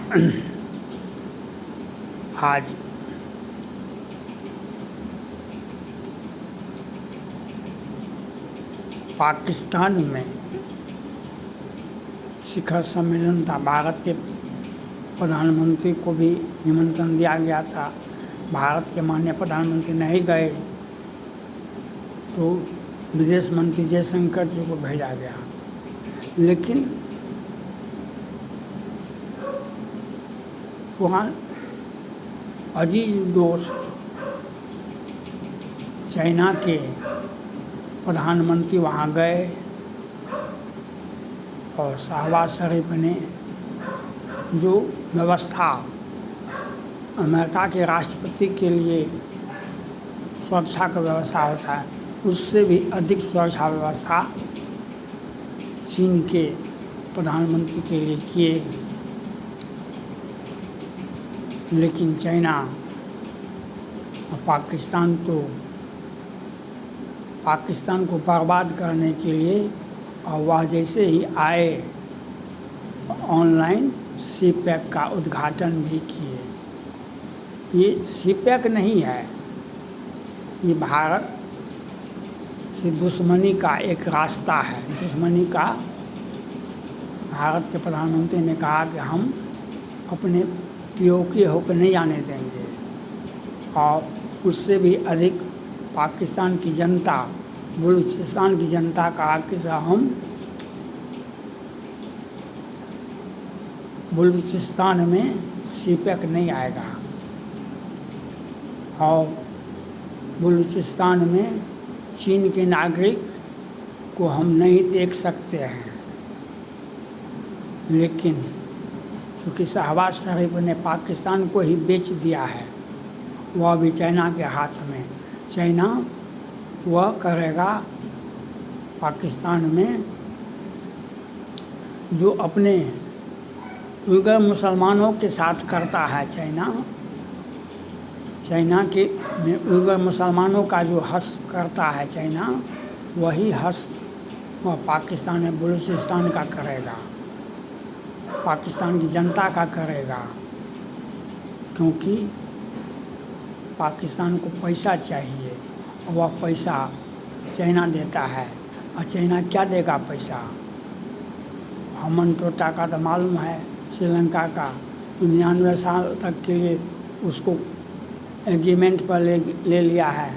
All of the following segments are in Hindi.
आज पाकिस्तान में शिखर सम्मेलन था। भारत के प्रधानमंत्री को भी निमंत्रण दिया गया था। भारत के माननीय प्रधानमंत्री नहीं गए तो विदेश मंत्री जयशंकर जी को भेजा गया। लेकिन वहाँ अजीज दोस्त चाइना के प्रधानमंत्री वहाँ गए और शहबाज शरीफ ने जो व्यवस्था अमेरिका के राष्ट्रपति के लिए सुरक्षा का व्यवस्था होता है, उससे भी अधिक सुरक्षा व्यवस्था चीन के प्रधानमंत्री के लिए किए। लेकिन चाइना और पाकिस्तान को बर्बाद करने के लिए और वह जैसे ही आए ऑनलाइन सीपैक का उद्घाटन भी किए। ये सीपैक नहीं है, ये भारत से दुश्मनी का एक रास्ता है। दुश्मनी का भारत के प्रधानमंत्री ने कहा कि हम अपने पीओके होकर नहीं जाने देंगे। और उससे भी अधिक पाकिस्तान की जनता, बलूचिस्तान की जनता कहा कि हम बलूचिस्तान में सीपैक नहीं आएगा और बलूचिस्तान में चीन के नागरिक को हम नहीं देख सकते हैं। लेकिन क्योंकि शहबाज शरीफ ने पाकिस्तान को ही बेच दिया है, वह भी चाइना के हाथ में। चाइना वह करेगा पाकिस्तान में जो अपने उइगर मुसलमानों के साथ करता है। चाइना के उइगर मुसलमानों का जो हश करता है चाइना, वही हश वह पाकिस्तान में बलूचिस्तान का करेगा, पाकिस्तान की जनता का करेगा। क्योंकि पाकिस्तान को पैसा चाहिए और वह पैसा चाइना देता है। और चाइना क्या देगा पैसा? हमन टोटा का तो मालूम है, श्रीलंका का 99 साल तक के लिए उसको एग्रीमेंट पर ले लिया है।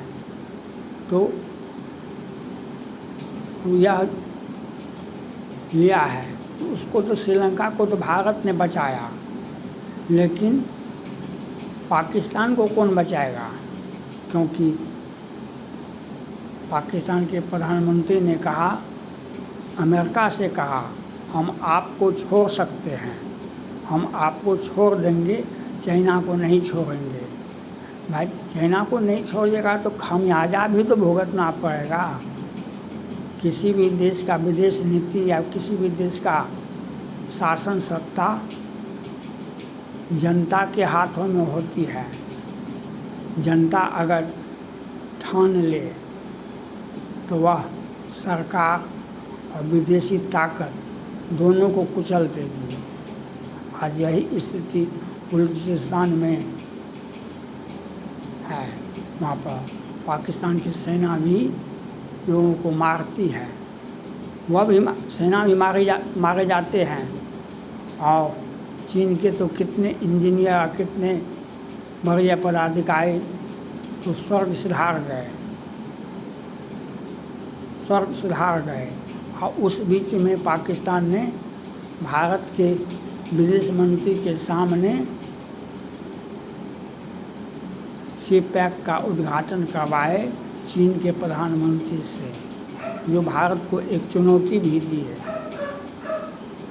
तो यह लिया है, उसको तो श्रीलंका को तो भारत ने बचाया, लेकिन पाकिस्तान को कौन बचाएगा? क्योंकि पाकिस्तान के प्रधानमंत्री ने कहा, अमेरिका से कहा, हम आपको छोड़ सकते हैं, हम आपको छोड़ देंगे, चाइना को नहीं छोड़ेंगे। भाई चाइना को नहीं छोड़िएगा तो खामियाजा भी तो भुगतना पड़ेगा। किसी भी देश का विदेश नीति या किसी भी देश का शासन सत्ता जनता के हाथों में होती है। जनता अगर ठान ले तो वह सरकार और विदेशी ताकत दोनों को कुचल देगी। आज यही स्थिति बलूचिस्तान में है। वहाँ पर पाकिस्तान की सेना भी लोगों को मारती है, वह भी सेना भी मारे जाते हैं। और चीन के तो कितने इंजीनियर, कितने बढ़िया पदाधिकारी तो स्वर्ग सुधार गए। और उस बीच में पाकिस्तान ने भारत के विदेश मंत्री के सामने सीपैक का उद्घाटन करवाए चीन के प्रधानमंत्री से, जो भारत को एक चुनौती भी दी है।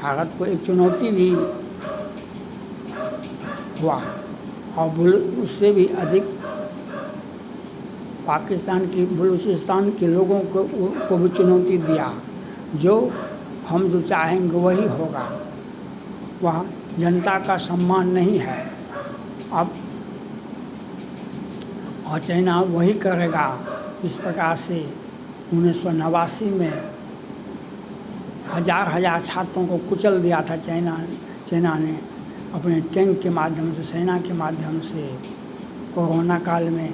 भारत को एक चुनौती भी हुआ और उससे भी अधिक पाकिस्तान की बलूचिस्तान के लोगों को भी चुनौती दिया। जो हम जो चाहेंगे वही होगा, वह जनता का सम्मान नहीं है। अब और चाइना वही करेगा जिस प्रकार से 1989 में हजार छात्रों को कुचल दिया था चाइना ने। अपने टैंक के माध्यम से, सेना के माध्यम से कोरोना काल में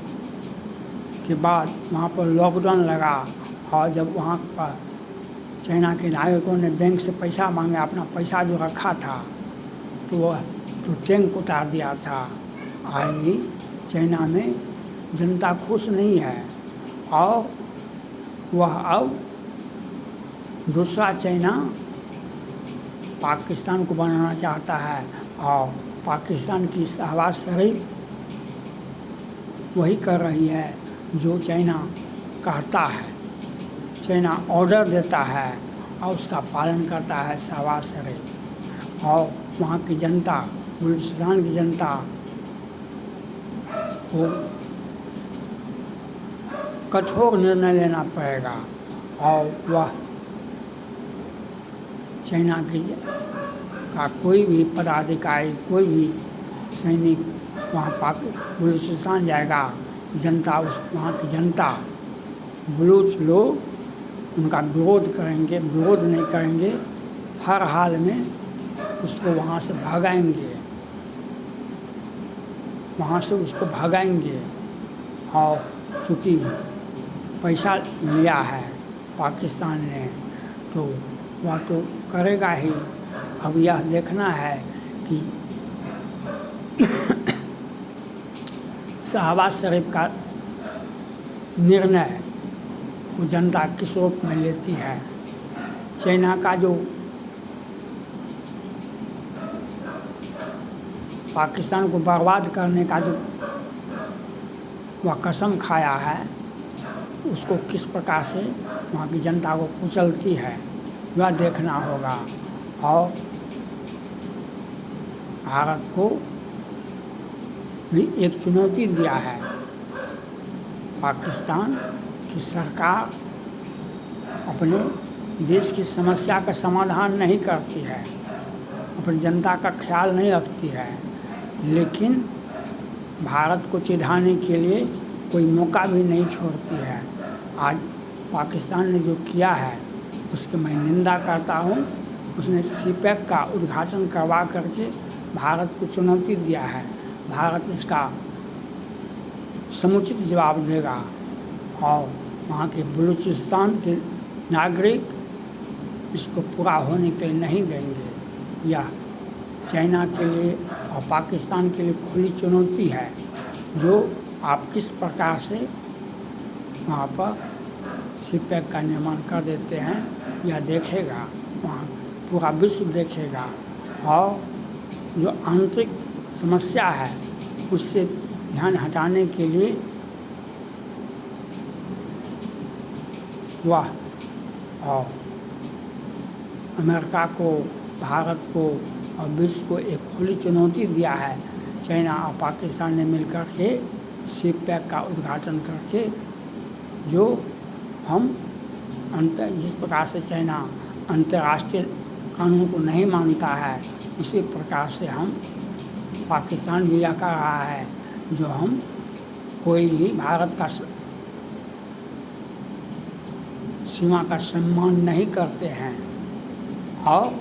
के बाद वहाँ पर लॉकडाउन लगा और जब वहाँ पर चाइना के नागरिकों ने बैंक से पैसा मांगा, अपना पैसा जो रखा था तो वह तो टैंक उतार दिया था। आज भी चाइना में जनता खुश नहीं है और वह अब दूसरा चाइना पाकिस्तान को बनाना चाहता है और पाकिस्तान की शहबाज शरीफ वही कर रही है जो चाइना कहता है। चाइना ऑर्डर देता है और उसका पालन करता है शहबाज शरीफ। और वहाँ की जनता, बलूचिस्तान की जनता को कठोर निर्णय लेना पड़ेगा और वह चाइना का कोई भी पदाधिकारी, कोई भी सैनिक वहाँ बलूचिस्तान जाएगा, जनता वहाँ की जनता, बलूच लोग उनका विरोध करेंगे, विरोध नहीं करेंगे, हर हाल में उसको वहाँ से भगाएंगे, वहाँ से उसको भगाएंगे। और चूँकि पैसा लिया है पाकिस्तान ने तो वह तो करेगा ही। अब यह देखना है कि शहबाज शरीफ का निर्णय वो जनता किस रूप में लेती है। चाइना का जो पाकिस्तान को बर्बाद करने का जो वह कसम खाया है उसको किस प्रकार से वहाँ की जनता को कुचलती है वह देखना होगा। और भारत को भी एक चुनौती दिया है। पाकिस्तान की सरकार अपने देश की समस्या का समाधान नहीं करती है, अपनी जनता का ख्याल नहीं रखती है, लेकिन भारत को चिढ़ाने के लिए कोई मौका भी नहीं छोड़ती है। आज पाकिस्तान ने जो किया है उसकी मैं निंदा करता हूँ। उसने सीपैक का उद्घाटन करवा करके भारत को चुनौती दिया है। भारत इसका समुचित जवाब देगा और वहाँ के बलूचिस्तान के नागरिक इसको पूरा होने के लिए नहीं देंगे। यह चाइना के लिए और पाकिस्तान के लिए खुली चुनौती है जो आप किस प्रकार से वहाँ पर सीपैक का निर्माण कर देते हैं यह देखेगा, वहाँ पूरा विश्व देखेगा। और जो आंतरिक समस्या है उससे ध्यान हटाने के लिए वह और अमेरिका को, भारत को और विश्व को एक खुली चुनौती दिया है। चाइना और पाकिस्तान ने मिलकर के सीपैक का उद्घाटन करके जो हम जिस प्रकार से चाइना अंतर्राष्ट्रीय कानून को नहीं मानता है उसी प्रकार से हम पाकिस्तान भी यह कर रहा है जो हम कोई भी भारत का सीमा का सम्मान नहीं करते हैं और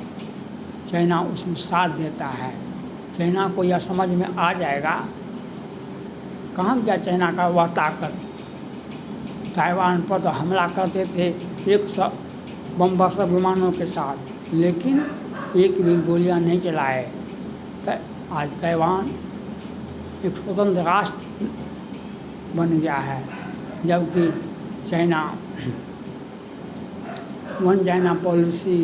चाइना उसमें साथ देता है। चाइना को यह समझ में आ जाएगा, कहाँ गया चाइना का वह ताकत। ताइवान पर तो हमला करते थे 100 बम बरसात विमानों के साथ, लेकिन एक भी गोलियां नहीं चलाए। आज ताइवान एक स्वतंत्र राष्ट्र बन गया है, जबकि चाइना वन चाइना पॉलिसी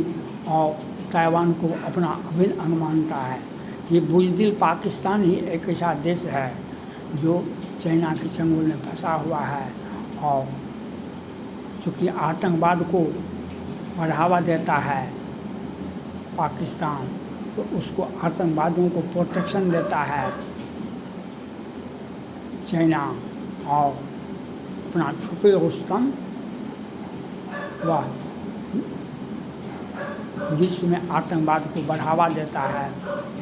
और ताइवान को अपना अभिन्न अंग मानता है। ये बुज़दिल पाकिस्तान ही एक ऐसा देश है जो चाइना के चंगुल में फंसा हुआ है और चूँकि आतंकवाद को बढ़ावा देता है पाकिस्तान, तो उसको आतंकवादियों को प्रोटेक्शन देता है चाइना और अपना छुपे रुस्तम वह विश्व में आतंकवाद को बढ़ावा देता है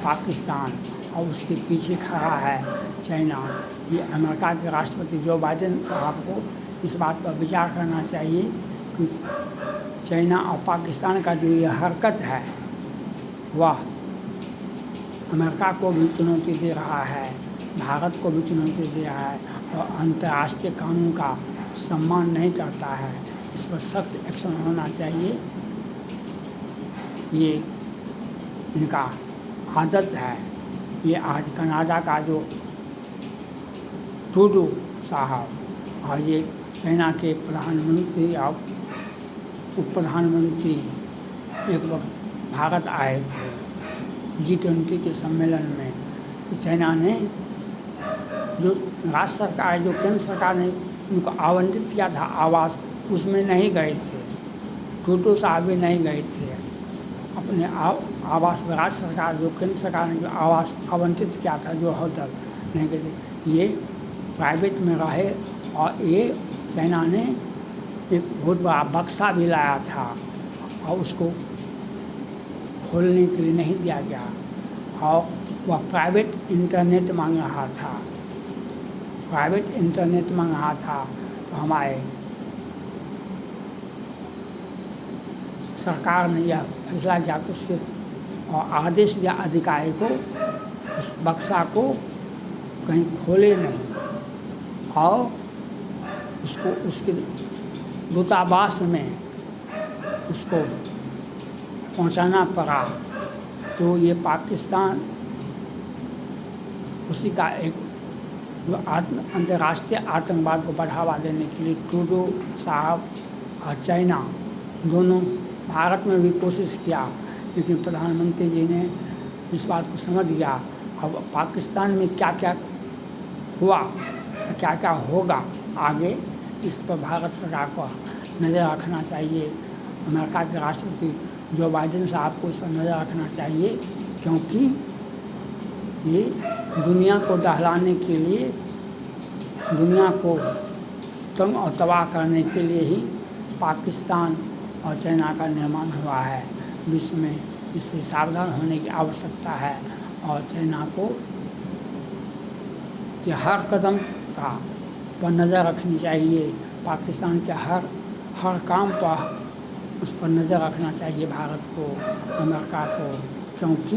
पाकिस्तान और उसके पीछे खड़ा है चाइना। ये अमेरिका के राष्ट्रपति जो बाइडेन साहब को इस बात पर विचार करना चाहिए कि चाइना और पाकिस्तान का जो ये हरकत है वह अमेरिका को भी चुनौती दे रहा है, भारत को भी चुनौती दे रहा है और अंतर्राष्ट्रीय कानून का सम्मान नहीं करता है। इस पर सख्त एक्शन होना चाहिए। ये इनका आदत है। ये आज कनाडा का जो ट्रूडो साहब और ये चाइना के प्रधानमंत्री और उप प्रधानमंत्री एक वक्त भारत आए थे G20 के सम्मेलन में। तो चाइना ने जो राज्य सरकार, जो केंद्र सरकार ने उनको आवंटित किया था आवास, उसमें नहीं गए थे। ट्रूडो साहब भी नहीं गए थे। अपने आवास में राज्य सरकार, जो केंद्र सरकार ने जो आवास आवंटित किया था, जो होटल नहीं गए थे, ये प्राइवेट में रहे। और ये चाइना ने एक बहुत बड़ा बक्सा भी लाया था और उसको खोलने के लिए नहीं दिया गया और वह प्राइवेट इंटरनेट मांग रहा था। प्राइवेट इंटरनेट मांग रहा था तो हमारे सरकार ने यह फैसला किया कि उसके और आदेश दिया अधिकारी को उस बक्सा को कहीं खोले नहीं और उसको उसके दूतावास में उसको पहुंचाना पड़ा। तो ये पाकिस्तान उसी का एक जो अंतर्राष्ट्रीय आतंकवाद को बढ़ावा देने के लिए ट्रूडो साहब और चाइना दोनों, भारत में भी कोशिश किया, लेकिन प्रधानमंत्री जी ने इस बात को समझ गया। अब पाकिस्तान में क्या क्या हुआ, क्या क्या होगा आगे, इस पर भारत सरकार को नज़र रखना चाहिए। अमेरिका के राष्ट्रपति जो बाइडेन साहब को इस पर नज़र रखना चाहिए, क्योंकि ये दुनिया को दहलाने के लिए, दुनिया को तंग और तबाह करने के लिए ही पाकिस्तान और चाइना का निर्माण हुआ है। विश्व में इससे सावधान होने की आवश्यकता है और चाइना को कि हर कदम का पर नज़र रखनी चाहिए। पाकिस्तान के हर काम पर उस पर नज़र रखना चाहिए भारत को, अमेरिका को, क्योंकि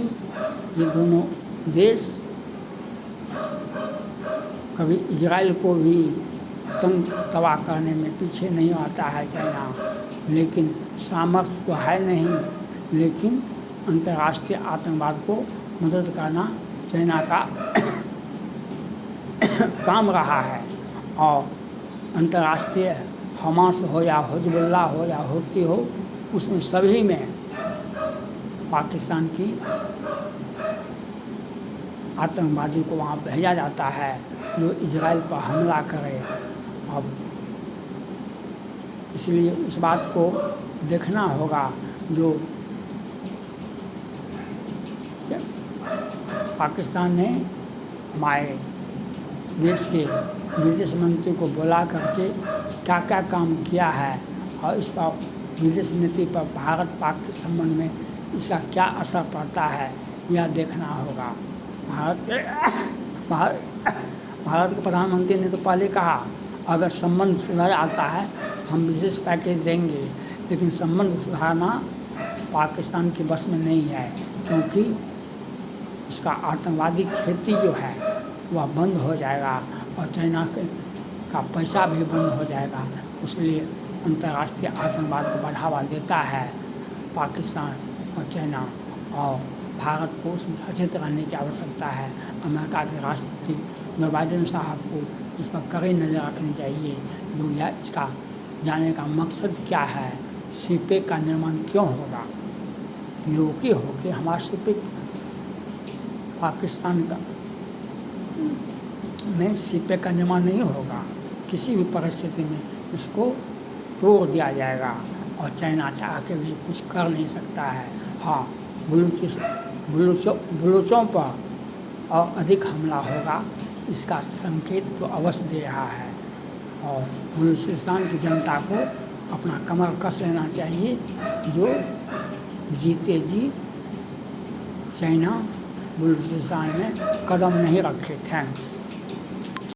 ये दोनों देश कभी इजराइल को भी तंग तबाह करने में पीछे नहीं आता है चाइना, लेकिन सामर्थ्य तो है नहीं। लेकिन अंतर्राष्ट्रीय आतंकवाद को मदद करना चाइना का काम रहा है। और अंतर्राष्ट्रीय हमास हो या हिजबुल्लाह हो या हुती हो, उसमें सभी में पाकिस्तान की आतंकवादी को वहाँ भेजा जाता है जो इजराइल पर हमला करे। अब इसलिए इस बात को देखना होगा, जो पाकिस्तान ने हमारे देश के विदेश मंत्री को बुला करके क्या क्या काम किया है और इस पर विदेश नीति पर भारत पाक के संबंध में इसका क्या असर पड़ता है, यह देखना होगा। भारत के प्रधानमंत्री ने तो पहले कहा अगर संबंध सुधार आता है हम विशेष पैकेज देंगे, लेकिन संबंध सुधारना पाकिस्तान के बस में नहीं है, क्योंकि उसका आतंकवादी खेती जो है वह बंद हो जाएगा और चाइना का पैसा भी बंद हो जाएगा। इसलिए अंतर्राष्ट्रीय आतंकवाद को बढ़ावा देता है पाकिस्तान और चाइना, और भारत को उसमें सचेत रहने की आवश्यकता है। अमेरिका के राष्ट्रपति जो बाइडेन साहब को इस पर कड़ी नज़र रखनी चाहिए। जो यह इसका जाने का मकसद क्या है, सीपेक का निर्माण क्यों होगा, योग्य हो कि हमारा सीपेक पाकिस्तान का में सीपेक का निर्माण नहीं होगा। किसी भी परिस्थिति में इसको तोड़ दिया जाएगा और चाइना चाह के भी कुछ कर नहीं सकता है। हाँ, बलूचों पर और अधिक हमला होगा, इसका संकेत तो अवश्य दे रहा है। और बलूचिस्तान की जनता को अपना कमर कस लेना चाहिए, जो जीते जी चाइना बलूचिस्तान में कदम नहीं रखे। थैंक्स।